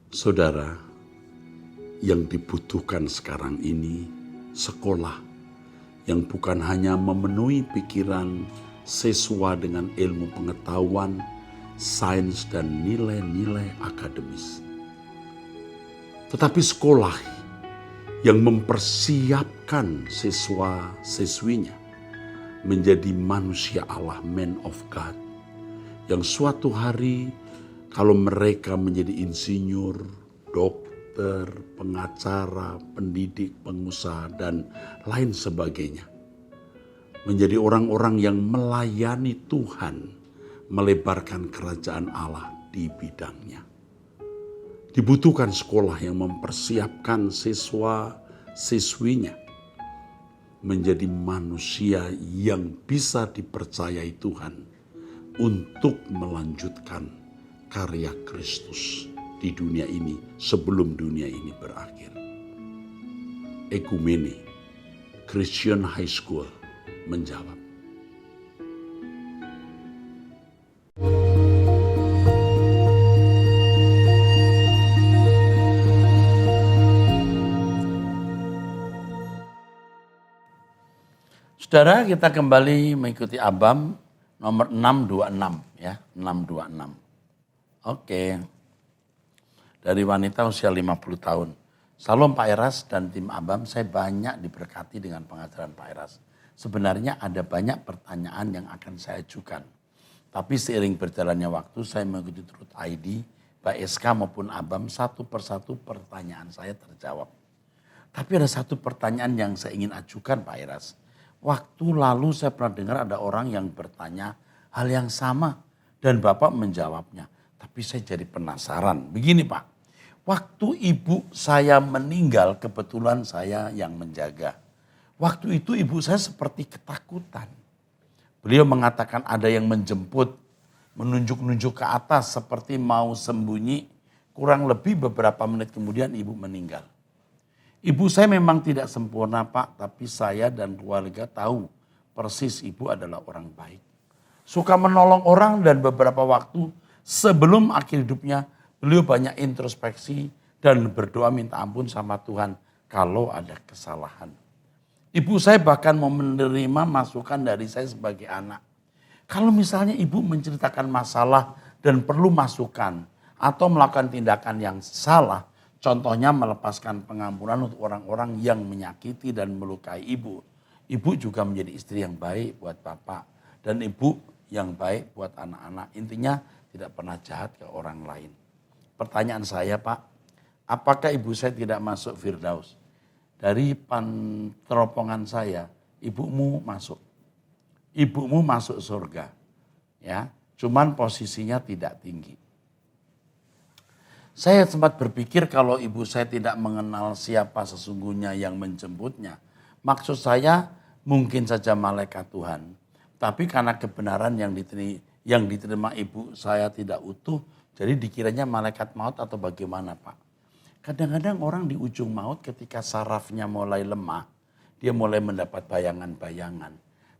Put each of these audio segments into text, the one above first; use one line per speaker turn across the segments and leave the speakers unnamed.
Saudara, yang dibutuhkan sekarang ini sekolah yang bukan hanya memenuhi pikiran siswa dengan ilmu pengetahuan, sains, dan nilai-nilai akademis. Tetapi sekolah yang mempersiapkan siswa-siswinya menjadi manusia Allah, man of God, yang suatu hari kalau mereka menjadi insinyur, dokter, pengacara, pendidik, pengusaha, dan lain sebagainya, menjadi orang-orang yang melayani Tuhan, melebarkan kerajaan Allah di bidangnya. Dibutuhkan sekolah yang mempersiapkan siswa-siswinya menjadi manusia yang bisa dipercayai Tuhan untuk melanjutkan karya Kristus di dunia ini sebelum dunia ini berakhir. Ekumene Christian High School menjawab.
Saudara, kita kembali mengikuti ABAM nomor 626 ya, 626. Oke. Dari wanita usia 50 tahun. Salam Pak Eras dan tim ABAM, saya banyak diberkati dengan pengajaran Pak Eras. Sebenarnya ada banyak pertanyaan yang akan saya ajukan. Tapi seiring berjalannya waktu saya mengikuti Truth ID, baik SK maupun ABAM, satu persatu pertanyaan saya terjawab. Tapi ada satu pertanyaan yang saya ingin ajukan Pak Eras. Waktu lalu saya pernah dengar ada orang yang bertanya hal yang sama dan Bapak menjawabnya. Tapi saya jadi penasaran. Begini Pak, waktu ibu saya meninggal kebetulan saya yang menjaga. Waktu itu ibu saya seperti ketakutan. Beliau mengatakan ada yang menjemput, menunjuk-nunjuk ke atas seperti mau sembunyi. Kurang lebih beberapa menit kemudian ibu meninggal. Ibu saya memang tidak sempurna Pak, tapi saya dan keluarga tahu persis ibu adalah orang baik. Suka menolong orang dan beberapa waktu sebelum akhir hidupnya beliau banyak introspeksi dan berdoa minta ampun sama Tuhan kalau ada kesalahan. Ibu saya bahkan mau menerima masukan dari saya sebagai anak. Kalau misalnya ibu menceritakan masalah dan perlu masukan atau melakukan tindakan yang salah, contohnya melepaskan pengampunan untuk orang-orang yang menyakiti dan melukai ibu. Ibu juga menjadi istri yang baik buat bapak dan ibu yang baik buat anak-anak. Intinya tidak pernah jahat ke orang lain. Pertanyaan saya Pak, apakah ibu saya tidak masuk Firdaus? Dari teropongan saya, ibumu masuk. Ibumu masuk surga. Ya, cuman posisinya tidak tinggi. Saya sempat berpikir kalau ibu saya tidak mengenal siapa sesungguhnya yang menjemputnya. Maksud saya mungkin saja malaikat Tuhan. Tapi karena kebenaran yang diterima ibu saya tidak utuh, jadi dikiranya malaikat maut atau bagaimana Pak? Kadang-kadang orang di ujung maut ketika sarafnya mulai lemah, dia mulai mendapat bayangan-bayangan.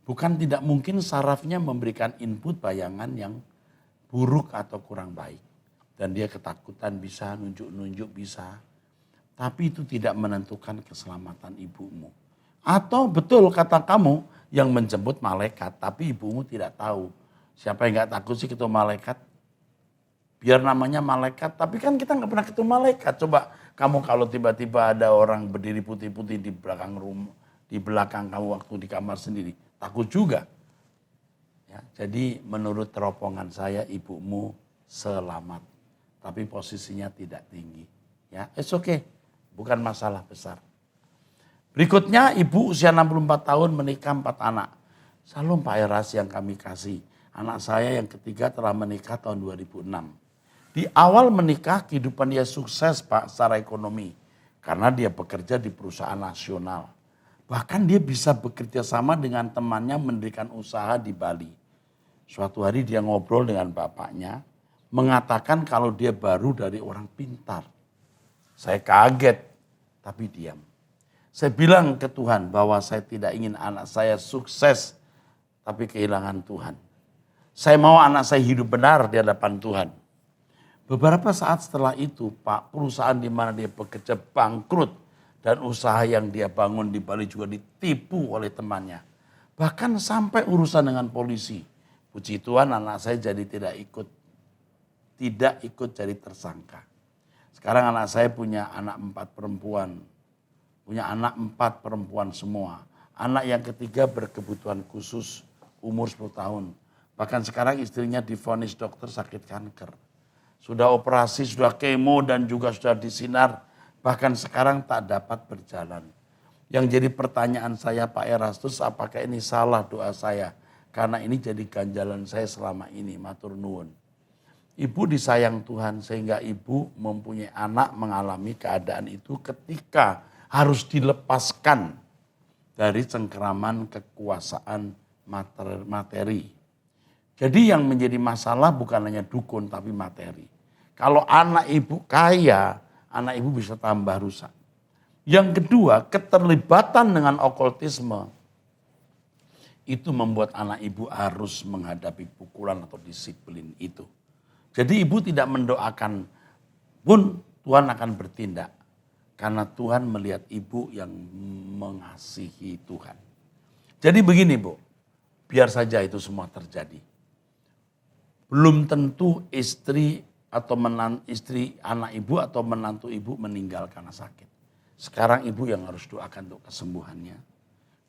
Bukan tidak mungkin sarafnya memberikan input bayangan yang buruk atau kurang baik. Dan dia ketakutan bisa, nunjuk-nunjuk bisa. Tapi itu tidak menentukan keselamatan ibumu. Atau betul kata kamu yang menjemput malaikat, tapi ibumu tidak tahu. Siapa yang gak takut sih ketemu malaikat? Biar namanya malaikat, tapi kan kita gak pernah ketemu malaikat. Coba kamu kalau tiba-tiba ada orang berdiri putih-putih di belakang rumah, di belakang kamu waktu di kamar sendiri, takut juga. Ya, jadi menurut teropongan saya ibumu selamat. Tapi posisinya tidak tinggi. Ya, it's okay. Bukan masalah besar. Berikutnya ibu usia 64 tahun menikah 4 anak. Salam Pak Eras yang kami kasih. Anak saya yang ketiga telah menikah tahun 2006. Di awal menikah kehidupan dia sukses Pak secara ekonomi. Karena dia bekerja di perusahaan nasional. Bahkan dia bisa bekerja sama dengan temannya mendirikan usaha di Bali. Suatu hari dia ngobrol dengan bapaknya. Mengatakan kalau dia baru dari orang pintar. Saya kaget tapi diam. Saya bilang ke Tuhan bahwa saya tidak ingin anak saya sukses tapi kehilangan Tuhan. Saya mau anak saya hidup benar di hadapan Tuhan. Beberapa saat setelah itu, Pak, perusahaan di mana dia bekerja bangkrut dan usaha yang dia bangun di Bali juga ditipu oleh temannya. Bahkan sampai urusan dengan polisi. Puji Tuhan anak saya jadi tidak ikut jadi tersangka. Sekarang anak saya punya anak 4 perempuan. Punya anak 4 perempuan semua. Anak yang ketiga berkebutuhan khusus umur 10 tahun. Bahkan sekarang istrinya divonis dokter sakit kanker. Sudah operasi, sudah kemo dan juga sudah disinar. Bahkan sekarang tak dapat berjalan. Yang jadi pertanyaan saya Pak Erastus, apakah ini salah doa saya? Karena ini jadi ganjalan saya selama ini, matur nuwun. Ibu disayang Tuhan sehingga ibu mempunyai anak mengalami keadaan itu ketika harus dilepaskan dari cengkeraman kekuasaan materi. Jadi yang menjadi masalah bukan hanya dukun tapi materi. Kalau anak ibu kaya, anak ibu bisa tambah rusak. Yang kedua, keterlibatan dengan okultisme itu membuat anak ibu harus menghadapi pukulan atau disiplin itu. Jadi ibu tidak mendoakan pun Tuhan akan bertindak. Karena Tuhan melihat ibu yang mengasihi Tuhan. Jadi begini Bu, biar saja itu semua terjadi. Belum tentu istri atau istri anak ibu atau menantu ibu meninggal karena sakit. Sekarang ibu yang harus doakan untuk kesembuhannya.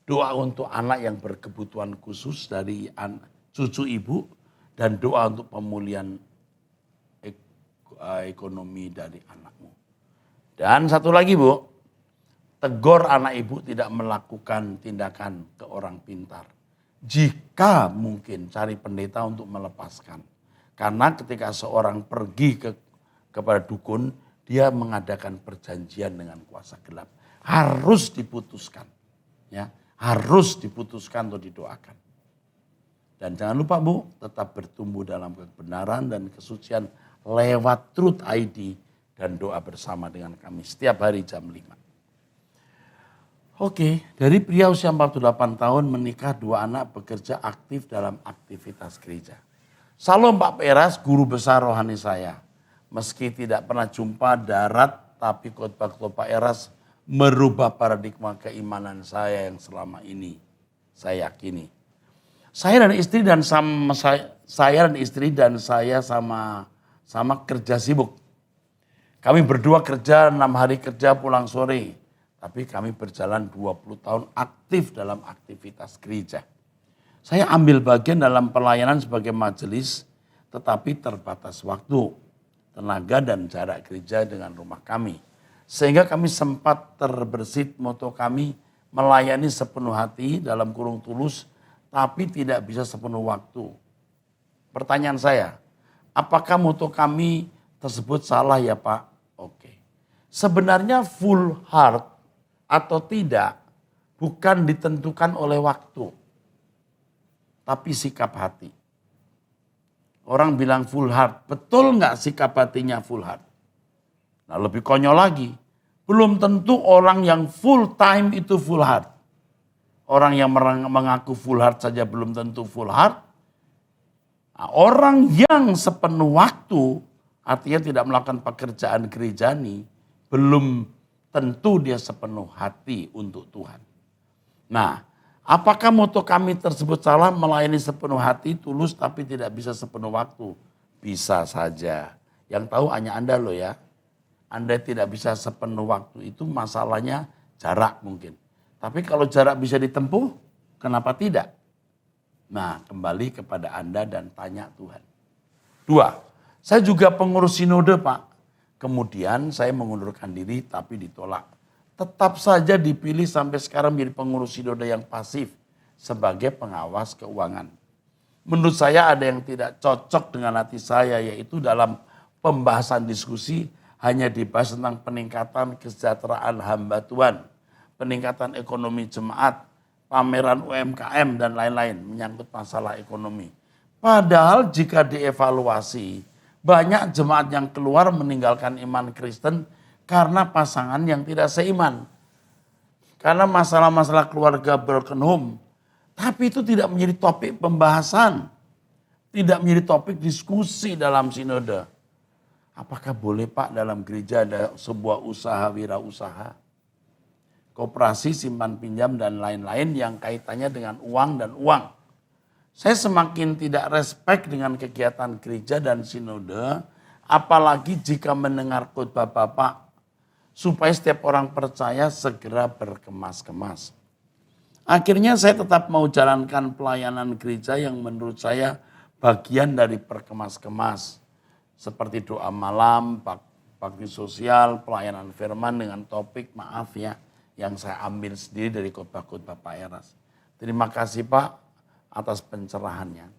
Doa untuk anak yang berkebutuhan khusus dari cucu ibu. Dan doa untuk pemulihan ekonomi dari anakmu. Dan satu lagi Bu, tegur anak ibu tidak melakukan tindakan ke orang pintar. Jika mungkin cari pendeta untuk melepaskan. Karena ketika seorang pergi kepada dukun, dia mengadakan perjanjian dengan kuasa gelap. Harus diputuskan. Ya, harus diputuskan atau didoakan. Dan jangan lupa Bu, tetap bertumbuh dalam kebenaran dan kesucian lewat Truth ID dan doa bersama dengan kami setiap hari jam 5. Oke, dari pria usia 48 tahun menikah 2 anak bekerja aktif dalam aktivitas gereja. Salam Pak Peras, guru besar rohani saya. Meski tidak pernah jumpa darat, tapi khotbah Pak Eras merubah paradigma keimanan saya yang selama ini saya yakini. Saya dan istri dan saya sama kerja sibuk. Kami berdua kerja 6 hari kerja pulang sore. Tapi kami berjalan 20 tahun aktif dalam aktivitas gereja. Saya ambil bagian dalam pelayanan sebagai majelis, tetapi terbatas waktu, tenaga dan jarak gereja dengan rumah kami. Sehingga kami sempat terbersit moto kami melayani sepenuh hati dalam kurung tulus, tapi tidak bisa sepenuh waktu. Pertanyaan saya, apakah moto kami tersebut salah ya Pak? Oke. Sebenarnya full heart atau tidak bukan ditentukan oleh waktu. Tapi sikap hati. Orang bilang full heart, betul nggak sikap hatinya full heart? Nah lebih konyol lagi, belum tentu orang yang full time itu full heart. Orang yang mengaku full heart saja belum tentu full heart. Nah, orang yang sepenuh waktu, artinya tidak melakukan pekerjaan gerejani, belum tentu dia sepenuh hati untuk Tuhan. Nah, apakah moto kami tersebut salah, melayani sepenuh hati, tulus tapi tidak bisa sepenuh waktu? Bisa saja. Yang tahu hanya Anda loh ya. Anda tidak bisa sepenuh waktu itu masalahnya jarak mungkin. Tapi kalau jarak bisa ditempuh, kenapa tidak? Nah, kembali kepada Anda dan tanya Tuhan. 2, saya juga pengurus sinode Pak. Kemudian saya mengundurkan diri tapi ditolak. Tetap saja dipilih sampai sekarang menjadi pengurus sinode yang pasif sebagai pengawas keuangan. Menurut saya ada yang tidak cocok dengan hati saya, yaitu dalam pembahasan diskusi hanya dibahas tentang peningkatan kesejahteraan hamba Tuhan, peningkatan ekonomi jemaat, pameran UMKM dan lain-lain menyangkut masalah ekonomi. Padahal jika dievaluasi, banyak jemaat yang keluar meninggalkan iman Kristen karena pasangan yang tidak seiman. Karena masalah-masalah keluarga broken home. Tapi itu tidak menjadi topik pembahasan. Tidak menjadi topik diskusi dalam sinode. Apakah boleh Pak dalam gereja ada sebuah usaha wirausaha, koperasi, simpan pinjam dan lain-lain yang kaitannya dengan uang dan uang. Saya semakin tidak respect dengan kegiatan gereja dan sinode, apalagi jika mendengar khotbah Bapak, supaya setiap orang percaya segera berkemas-kemas. Akhirnya saya tetap mau jalankan pelayanan gereja yang menurut saya bagian dari berkemas-kemas. Seperti doa malam, bakti sosial, pelayanan firman dengan topik, maaf ya, yang saya ambil sendiri dari khotbah-khotbah Pak Eras. Terima kasih Pak atas pencerahannya.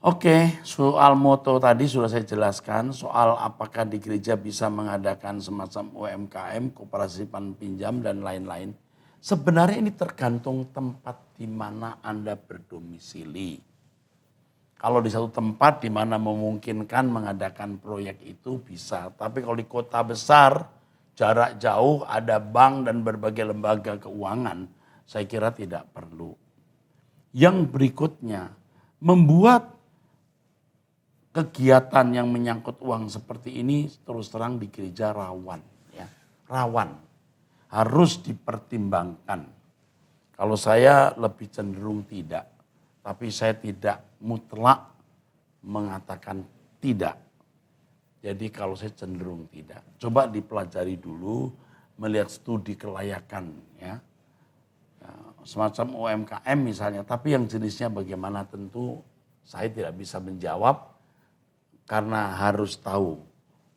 Oke, soal moto tadi sudah saya jelaskan, soal apakah di gereja bisa mengadakan semacam UMKM, koperasi simpan pinjam dan lain-lain. Sebenarnya ini tergantung tempat di mana Anda berdomisili. Kalau di satu tempat di mana memungkinkan mengadakan proyek itu bisa. Tapi kalau di kota besar, jarak jauh, ada bank dan berbagai lembaga keuangan, saya kira tidak perlu. Yang berikutnya, membuat kegiatan yang menyangkut uang seperti ini terus terang di gereja rawan. Ya, rawan, harus dipertimbangkan. Kalau saya lebih cenderung tidak. Tapi saya tidak mutlak mengatakan tidak. Jadi kalau saya cenderung tidak. Coba dipelajari dulu, melihat studi kelayakan. Ya. Semacam UMKM misalnya, tapi yang jenisnya bagaimana tentu saya tidak bisa menjawab. Karena harus tahu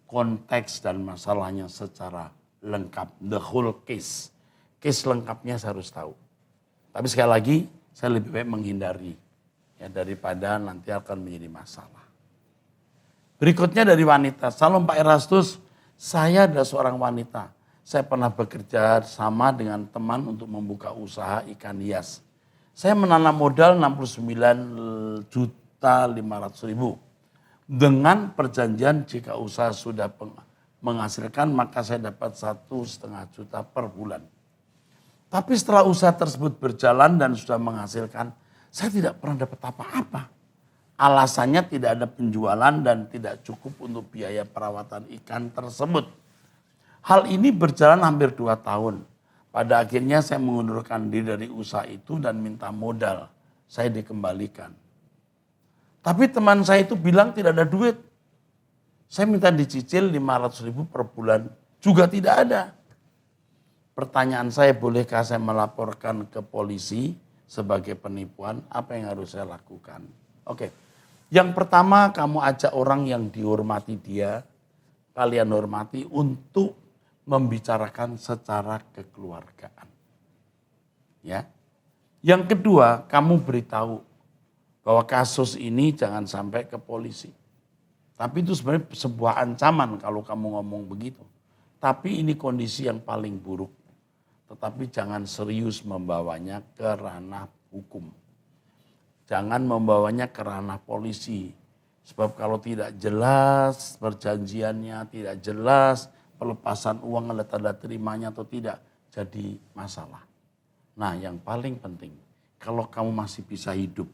konteks dan masalahnya secara lengkap. The whole case. Case lengkapnya saya harus tahu. Tapi sekali lagi, saya lebih baik menghindari ya, daripada nanti akan menjadi masalah. Berikutnya dari wanita. Salam Pak Erastus, saya adalah seorang wanita. Saya pernah bekerja sama dengan teman untuk membuka usaha ikan hias. Saya menanam modal 69.500.000. Dengan perjanjian jika usaha sudah menghasilkan maka saya dapat 1,5 juta per bulan. Tapi setelah usaha tersebut berjalan dan sudah menghasilkan, saya tidak pernah dapat apa-apa. Alasannya tidak ada penjualan dan tidak cukup untuk biaya perawatan ikan tersebut. Hal ini berjalan hampir 2 tahun. Pada akhirnya saya mengundurkan diri dari usaha itu dan minta modal. Saya dikembalikan. Tapi teman saya itu bilang tidak ada duit. Saya minta dicicil 500.000 per bulan. Juga tidak ada. Pertanyaan saya, bolehkah saya melaporkan ke polisi sebagai penipuan? Apa yang harus saya lakukan? Oke. Yang pertama, kamu ajak orang yang dihormati dia, kalian hormati untuk membicarakan secara kekeluargaan. Ya. Yang kedua, kamu beritahu bahwa kasus ini jangan sampai ke polisi. Tapi itu sebenarnya sebuah ancaman kalau kamu ngomong begitu. Tapi ini kondisi yang paling buruk. Tetapi jangan serius membawanya ke ranah hukum. Jangan membawanya ke ranah polisi. Sebab kalau tidak jelas perjanjiannya, tidak jelas pelepasan uang ada tanda terimanya atau tidak, jadi masalah. Nah yang paling penting, kalau kamu masih bisa hidup,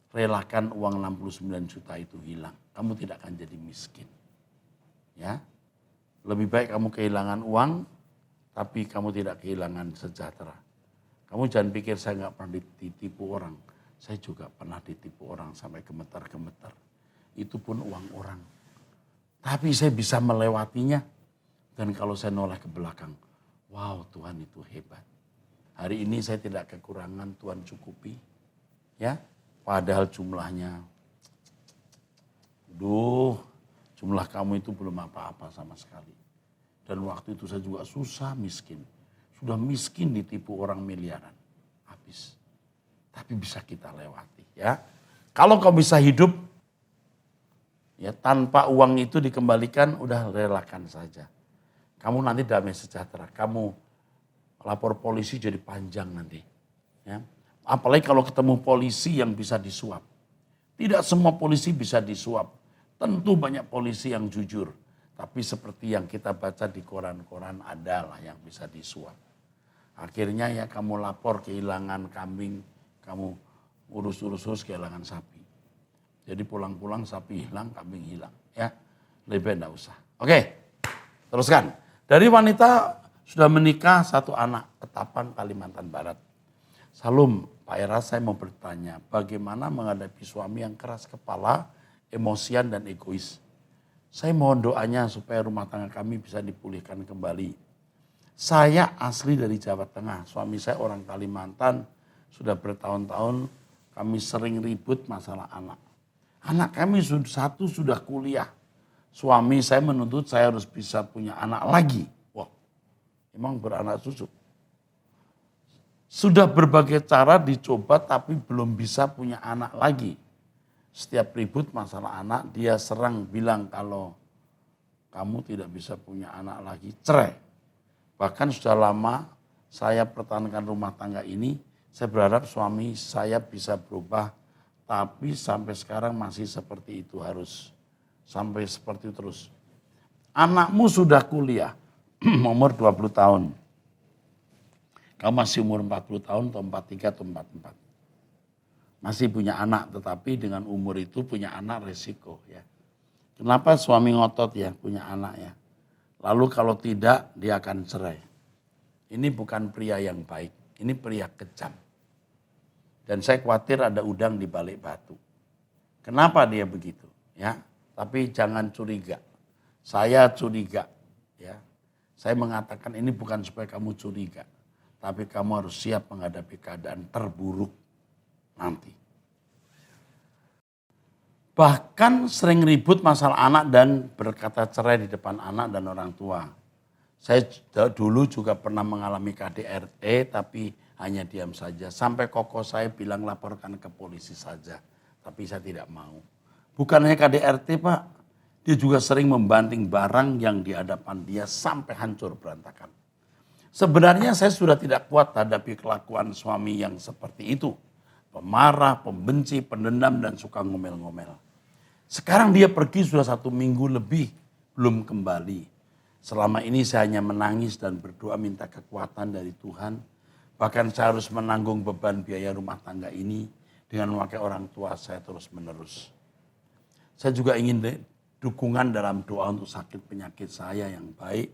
relakan uang 69 juta itu hilang. Kamu tidak akan jadi miskin. Ya, lebih baik kamu kehilangan uang, tapi kamu tidak kehilangan sejahtera. Kamu jangan pikir saya nggak pernah ditipu orang. Saya juga pernah ditipu orang sampai gemetar-gemetar. Itu pun uang orang. Tapi saya bisa melewatinya. Dan kalau saya noleh ke belakang, wow Tuhan itu hebat. Hari ini saya tidak kekurangan, Tuhan cukupi. Ya, padahal jumlahnya, jumlah kamu itu belum apa-apa sama sekali. Dan waktu itu saya juga susah miskin. Sudah miskin ditipu orang miliaran. Habis. Tapi bisa kita lewati ya. Kalau kau bisa hidup ya tanpa uang itu dikembalikan, udah relakan saja. Kamu nanti damai sejahtera. Kamu lapor polisi jadi panjang nanti. Ya. Apalagi kalau ketemu polisi yang bisa disuap. Tidak semua polisi bisa disuap. Tentu banyak polisi yang jujur. Tapi seperti yang kita baca di koran-koran adalah yang bisa disuap. Akhirnya ya kamu lapor kehilangan kambing, kamu urus-urus kehilangan sapi. Jadi pulang-pulang sapi hilang, kambing hilang. Ya, lebih baik enggak usah. Oke, teruskan. Dari wanita sudah menikah 1 anak, Ketapang, Kalimantan Barat. Salam, Pak Era, saya mau bertanya, bagaimana menghadapi suami yang keras kepala, emosian dan egois? Saya mohon doanya supaya rumah tangga kami bisa dipulihkan kembali. Saya asli dari Jawa Tengah, suami saya orang Kalimantan, sudah bertahun-tahun kami sering ribut masalah anak. Anak kami satu sudah kuliah, suami saya menuntut saya harus bisa punya anak lagi. Wah, emang beranak cucu. Sudah berbagai cara dicoba tapi belum bisa punya anak lagi. Setiap ribut masalah anak, dia serang bilang kalau kamu tidak bisa punya anak lagi, cerai. Bahkan sudah lama saya pertahankan rumah tangga ini, saya berharap suami saya bisa berubah, tapi sampai sekarang masih seperti itu harus. Sampai seperti itu terus. Anakmu sudah kuliah, umur 20 tahun. Kamu masih umur 40 tahun atau 43 atau 44. Masih punya anak, tetapi dengan umur itu punya anak resiko ya. Kenapa suami ngotot ya punya anak ya? Lalu kalau tidak dia akan cerai. Ini bukan pria yang baik, ini pria kejam. Dan saya khawatir ada udang di balik batu. Kenapa dia begitu? Ya, tapi jangan curiga. Saya curiga ya. Saya mengatakan ini bukan supaya kamu curiga, tapi kamu harus siap menghadapi keadaan terburuk nanti. Bahkan sering ribut masalah anak dan berkata cerai di depan anak dan orang tua. Saya dulu juga pernah mengalami KDRT tapi hanya diam saja. Sampai koko saya bilang laporkan ke polisi saja. Tapi saya tidak mau. Bukan hanya KDRT Pak, dia juga sering membanting barang yang di hadapan dia sampai hancur berantakan. Sebenarnya saya sudah tidak kuat hadapi kelakuan suami yang seperti itu. Pemarah, pembenci, pendendam dan suka ngomel-ngomel. Sekarang dia pergi sudah 1 minggu lebih, belum kembali. Selama ini saya hanya menangis dan berdoa minta kekuatan dari Tuhan. Bahkan saya harus menanggung beban biaya rumah tangga ini dengan memakai orang tua saya terus menerus. Saya juga ingin dukungan dalam doa untuk sakit penyakit saya yang baik.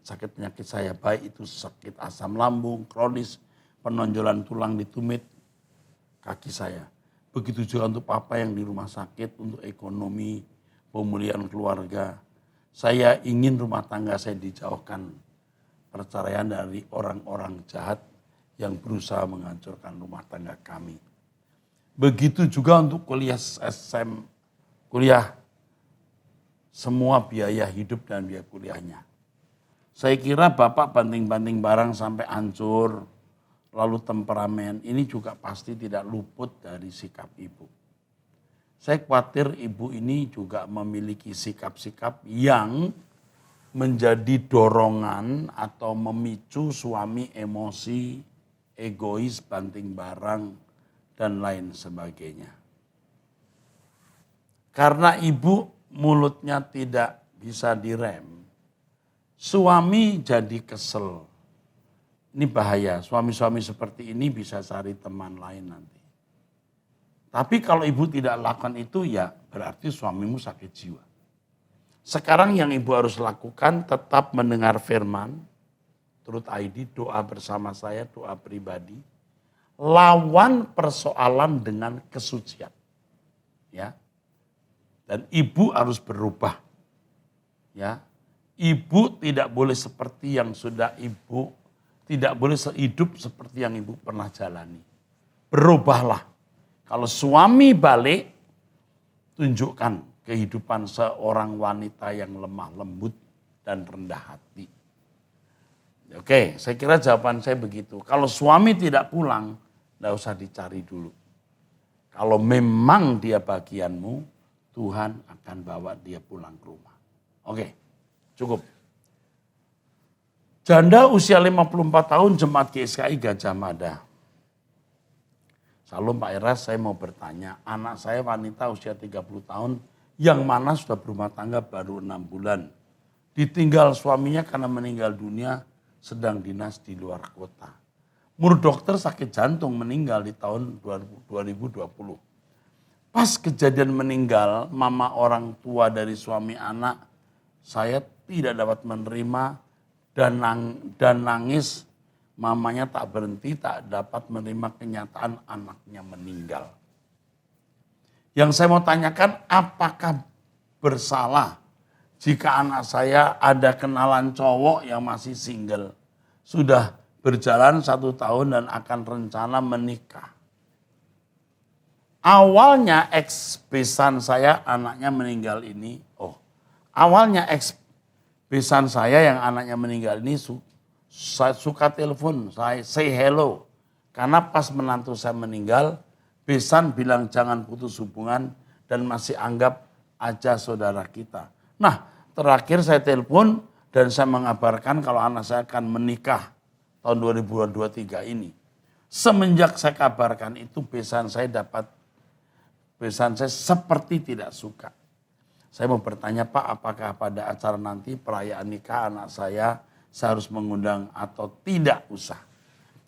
Sakit penyakit saya baik itu sakit asam lambung, kronis, penonjolan tulang di tumit kaki saya. Begitu juga untuk papa yang di rumah sakit, untuk ekonomi, pemulihan keluarga. Saya ingin rumah tangga saya dijauhkan perceraian dari orang-orang jahat yang berusaha menghancurkan rumah tangga kami. Begitu juga untuk kuliah semua biaya hidup dan biaya kuliahnya. Saya kira bapak banting-banting barang sampai hancur, lalu temperamen, ini juga pasti tidak luput dari sikap ibu. Saya khawatir ibu ini juga memiliki sikap-sikap yang menjadi dorongan atau memicu suami emosi, egois, banting barang, dan lain sebagainya. Karena ibu mulutnya tidak bisa direm, suami jadi kesel. Ini bahaya, suami-suami seperti ini bisa cari teman lain nanti. Tapi kalau ibu tidak lakukan itu ya berarti suamimu sakit jiwa. Sekarang yang ibu harus lakukan tetap mendengar firman, Truth ID, doa bersama saya, doa pribadi. Lawan persoalan dengan kesucian. Ya. Dan ibu harus berubah. Ya. Ibu tidak boleh seperti yang sudah ibu, tidak boleh hidup seperti yang ibu pernah jalani. Berubahlah. Kalau suami balik, tunjukkan kehidupan seorang wanita yang lemah lembut dan rendah hati. Oke, saya kira jawaban saya begitu. Kalau suami tidak pulang, tidak usah dicari dulu. Kalau memang dia bagianmu, Tuhan akan bawa dia pulang ke rumah. Oke, cukup. Janda usia 54 tahun jemaat GSKI Gajah Mada. Salam Pak Eras, saya mau bertanya, anak saya wanita usia 30 tahun yang mana sudah berumah tangga baru 6 bulan. Ditinggal suaminya karena meninggal dunia sedang dinas di luar kota. Menurut dokter sakit jantung meninggal di tahun 2020. Pas kejadian meninggal, mama orang tua dari suami anak, saya tidak dapat menerima dan nangis. Mamanya tak berhenti, tak dapat menerima kenyataan anaknya meninggal. Yang saya mau tanyakan, apakah bersalah jika anak saya ada kenalan cowok yang masih single, sudah berjalan 1 tahun dan akan rencana menikah. Awalnya ex-besan saya anaknya meninggal ini, awalnya ex-besan saya yang anaknya meninggal ini saya suka telepon, saya say hello. Karena pas menantu saya meninggal, besan bilang jangan putus hubungan dan masih anggap aja saudara kita. Nah, terakhir saya telepon dan saya mengabarkan kalau anak saya akan menikah tahun 2023 ini. Semenjak saya kabarkan itu, besan saya seperti tidak suka. Saya mau bertanya, Pak, apakah pada acara nanti perayaan nikah anak saya harus mengundang atau tidak usah?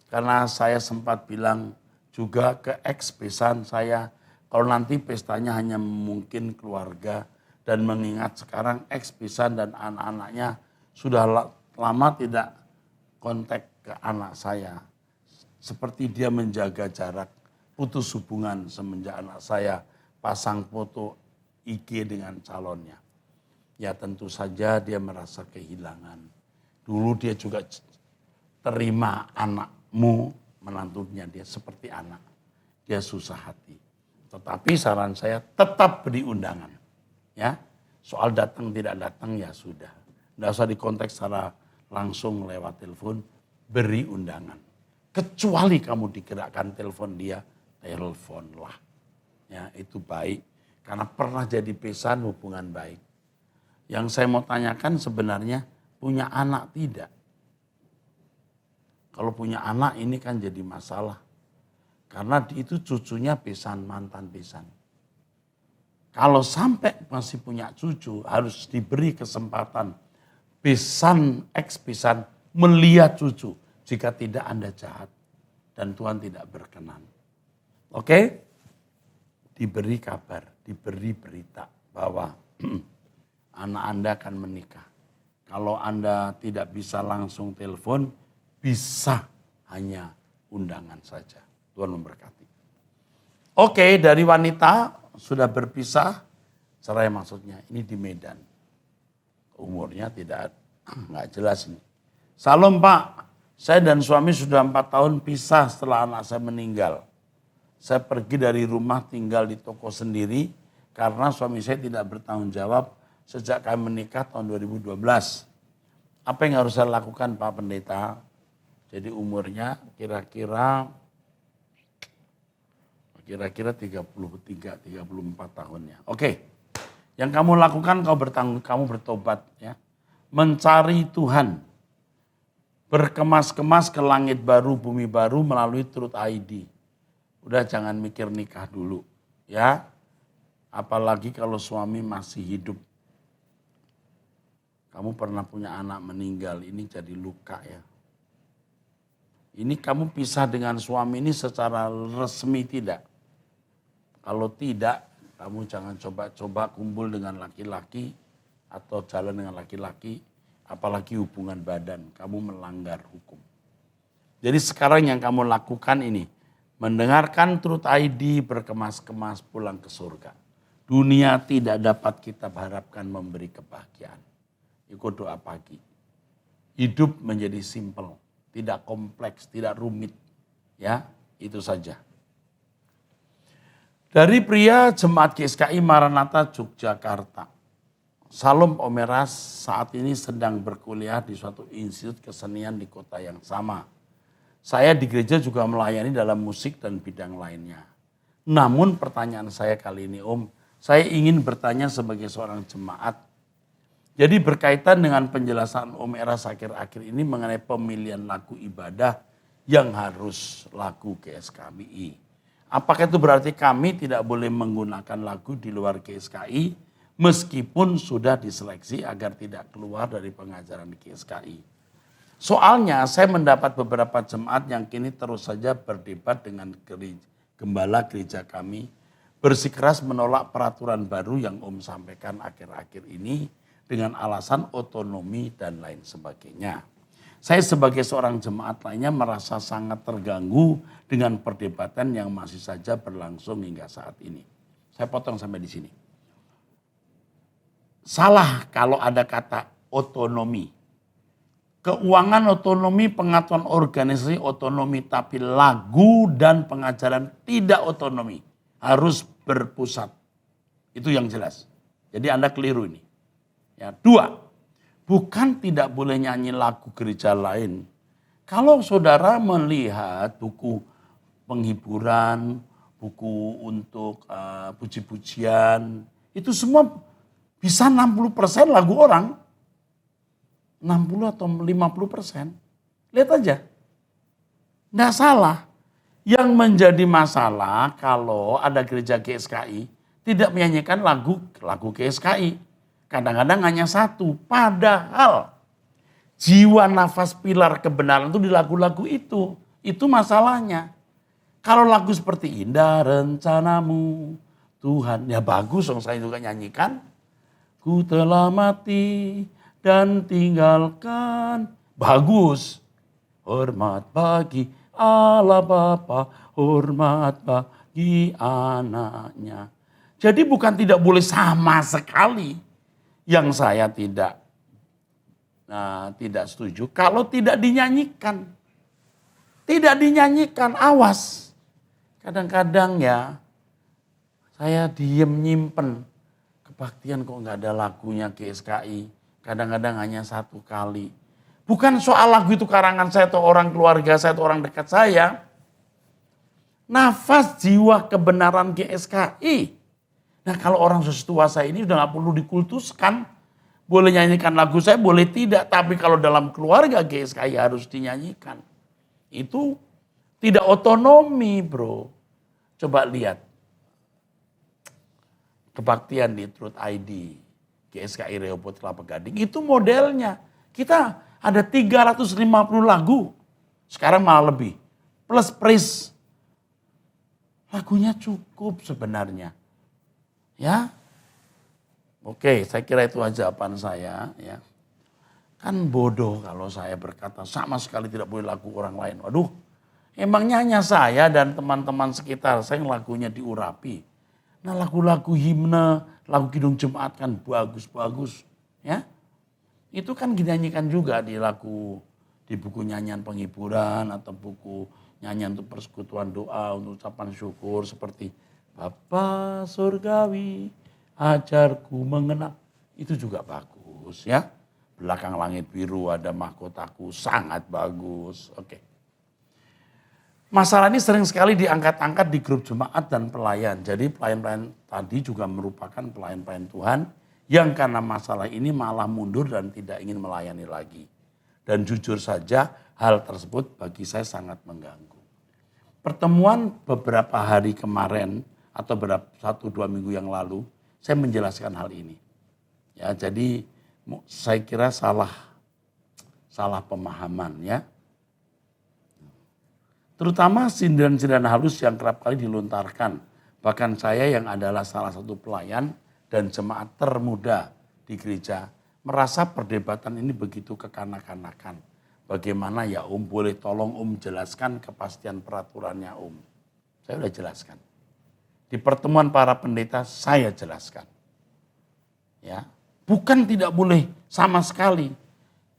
Karena saya sempat bilang juga ke ex-besan saya, kalau nanti pestanya hanya mungkin keluarga, dan mengingat sekarang ex-besan dan anak-anaknya sudah lama tidak kontak ke anak saya. Seperti dia menjaga jarak, putus hubungan semenjak anak saya pasang foto IG dengan calonnya. Ya tentu saja dia merasa kehilangan. Dulu dia juga terima anakmu, menantunya dia seperti anak. Dia susah hati. Tetapi saran saya tetap beri undangan. Ya, soal datang tidak datang ya sudah. Tidak usah dikontak secara langsung lewat telepon, beri undangan. Kecuali kamu digerakkan telepon dia, teleponlah. Ya, itu baik. Karena pernah jadi besan, hubungan baik. Yang saya mau tanyakan sebenarnya, punya anak tidak? Kalau punya anak ini kan jadi masalah. Karena itu cucunya besan, mantan besan. Kalau sampai masih punya cucu, harus diberi kesempatan besan, ex-besan melihat cucu. Jika tidak Anda jahat dan Tuhan tidak berkenan. Oke? Diberi kabar, diberi berita bahwa anak Anda akan menikah. Kalau Anda tidak bisa langsung telepon, bisa hanya undangan saja. Tuhan memberkati. Oke, dari wanita sudah berpisah, cerai maksudnya, ini di Medan. Umurnya nggak jelas ini. Salam Pak, saya dan suami sudah 4 tahun pisah setelah anak saya meninggal. Saya pergi dari rumah tinggal di toko sendiri karena suami saya tidak bertanggung jawab sejak kami menikah tahun 2012. Apa yang harus saya lakukan Pak Pendeta? Jadi umurnya kira-kira 33, 34 tahunnya. Oke. Yang kamu lakukan kamu bertobat ya. Mencari Tuhan. Berkemas-kemas ke langit baru, bumi baru melalui Truth ID. Udah jangan mikir nikah dulu ya. Apalagi kalau suami masih hidup. Kamu pernah punya anak meninggal, ini jadi luka ya. Ini kamu pisah dengan suami ini secara resmi tidak? Kalau tidak, kamu jangan coba-coba kumpul dengan laki-laki atau jalan dengan laki-laki, apalagi hubungan badan, kamu melanggar hukum. Jadi sekarang yang kamu lakukan ini, mendengarkan Truth ID, berkemas-kemas pulang ke surga. Dunia tidak dapat kita harapkan memberi kebahagiaan. Ikut doa pagi. Hidup menjadi simple, tidak kompleks, tidak rumit. Ya, itu saja. Dari pria Jemaat GSKI Maranatha Yogyakarta. Salom Omeras saat ini sedang berkuliah di suatu institut kesenian di kota yang sama. Saya di gereja juga melayani dalam musik dan bidang lainnya. Namun pertanyaan saya kali ini saya ingin bertanya sebagai seorang jemaat. Jadi berkaitan dengan penjelasan Om Eras akhir-akhir ini mengenai pemilihan lagu ibadah yang harus lagu GSKI. Apakah itu berarti kami tidak boleh menggunakan lagu di luar GSKI meskipun sudah diseleksi agar tidak keluar dari pengajaran GSKI? Soalnya saya mendapat beberapa jemaat yang kini terus saja berdebat dengan gembala gereja kami bersikeras menolak peraturan baru yang Om sampaikan akhir-akhir ini dengan alasan otonomi dan lain sebagainya. Saya sebagai seorang jemaat lainnya merasa sangat terganggu dengan perdebatan yang masih saja berlangsung hingga saat ini. Saya potong sampai di sini. Salah kalau ada kata otonomi. Keuangan otonomi, pengaturan organisasi otonomi, tapi lagu dan pengajaran tidak otonomi. Harus berpusat. Itu yang jelas. Jadi Anda keliru ini. Ya, 2, bukan tidak boleh nyanyi lagu gereja lain. Kalau saudara melihat buku penghiburan, buku untuk puji-pujian, itu semua bisa 60% lagu orang. 60 atau 50%. Lihat aja. Nggak salah. Yang menjadi masalah kalau ada gereja GSKI tidak menyanyikan lagu GSKI. Kadang-kadang hanya satu. Padahal jiwa nafas pilar kebenaran itu di lagu-lagu itu. Itu masalahnya. Kalau lagu seperti Indah Rencanamu Tuhan. Ya bagus dong saya juga nyanyikan. Ku telah mati dan tinggalkan. Bagus. Hormat bagi Allah Bapa, hormat bagi anaknya. Jadi bukan tidak boleh sama sekali. Yang saya tidak setuju kalau tidak dinyanyikan. Tidak dinyanyikan, awas. Kadang-kadang ya saya diem nyimpen. Kebaktian kok nggak ada lagunya GSKI. Kadang-kadang hanya 1 kali. Bukan soal lagu itu karangan saya atau orang keluarga saya atau orang dekat saya. Nafas jiwa kebenaran GSKI. Nah kalau orang setua saya ini udah gak perlu dikultuskan. Boleh nyanyikan lagu saya, boleh tidak. Tapi kalau dalam keluarga GSKI harus dinyanyikan. Itu tidak otonomi bro. Coba lihat. Kebaktian di Truth ID. GSKI Rehoboth Kelapa Gading. Itu modelnya. Kita ada 350 lagu. Sekarang malah lebih. Plus praise. Lagunya cukup sebenarnya. Ya. Oke, saya kira itu aja jawaban saya. Ya. Kan bodoh kalau saya berkata sama sekali tidak boleh lagu orang lain. Waduh, emangnya hanya saya dan teman-teman sekitar saya yang lagunya diurapi. Nah lagu-lagu himne, lagu kidung Jumat kan bagus-bagus. Ya. Itu kan dinyanyikan juga di buku nyanyian penghiburan atau buku nyanyian untuk persekutuan doa, untuk ucapan syukur seperti Bapa Surgawi ajarku mengenal. Itu juga bagus ya. Belakang langit biru ada mahkotaku, sangat bagus. Oke. Masalah ini sering sekali diangkat-angkat di grup jemaat dan pelayan. Jadi pelayan-pelayan tadi juga merupakan pelayan-pelayan Tuhan yang karena masalah ini malah mundur dan tidak ingin melayani lagi. Dan jujur saja hal tersebut bagi saya sangat mengganggu. Pertemuan beberapa hari kemarin atau 1-2 minggu yang lalu saya menjelaskan hal ini. Ya, jadi saya kira salah pemahaman ya. Terutama sindiran-sindiran halus yang kerap kali dilontarkan. Bahkan saya yang adalah salah satu pelayan dan jemaat termuda di gereja merasa perdebatan ini begitu kekanak-kanakan. Bagaimana ya boleh tolong jelaskan kepastian peraturannya Saya sudah jelaskan. Di pertemuan para pendeta saya jelaskan. Ya, bukan tidak boleh sama sekali.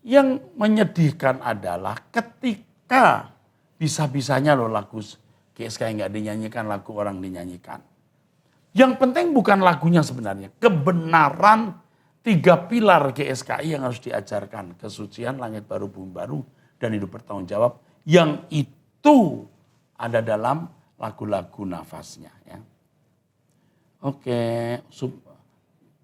Yang menyedihkan adalah ketika bisa-bisanya loh lagu GSKI nggak dinyanyikan, lagu orang dinyanyikan. Yang penting bukan lagunya sebenarnya. Kebenaran 3 pilar GSKI yang harus diajarkan. Kesucian, langit baru, bumi baru, dan hidup bertanggung jawab. Yang itu ada dalam lagu-lagu nafasnya. Ya. Oke,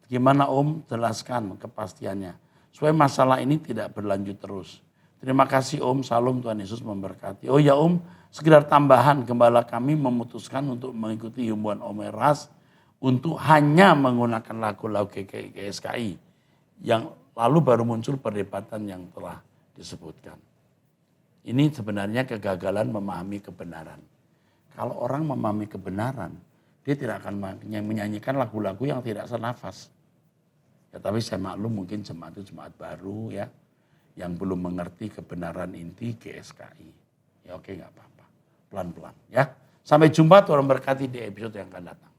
gimana jelaskan kepastiannya. Supaya masalah ini tidak berlanjut terus. Terima kasih Salam, Tuhan Yesus memberkati. Oh ya sekedar tambahan, gembala kami memutuskan untuk mengikuti himbauan Eras untuk hanya menggunakan lagu-lagu GSKI yang lalu baru muncul perdebatan yang telah disebutkan. Ini sebenarnya kegagalan memahami kebenaran. Kalau orang memahami kebenaran, dia tidak akan menyanyikan lagu-lagu yang tidak senafas. Ya, tapi saya maklum mungkin jemaat itu jemaat baru ya, yang belum mengerti kebenaran inti GSKI. Ya oke, nggak apa-apa, pelan-pelan ya. Sampai jumpa, Tuhan berkati di episode yang akan datang.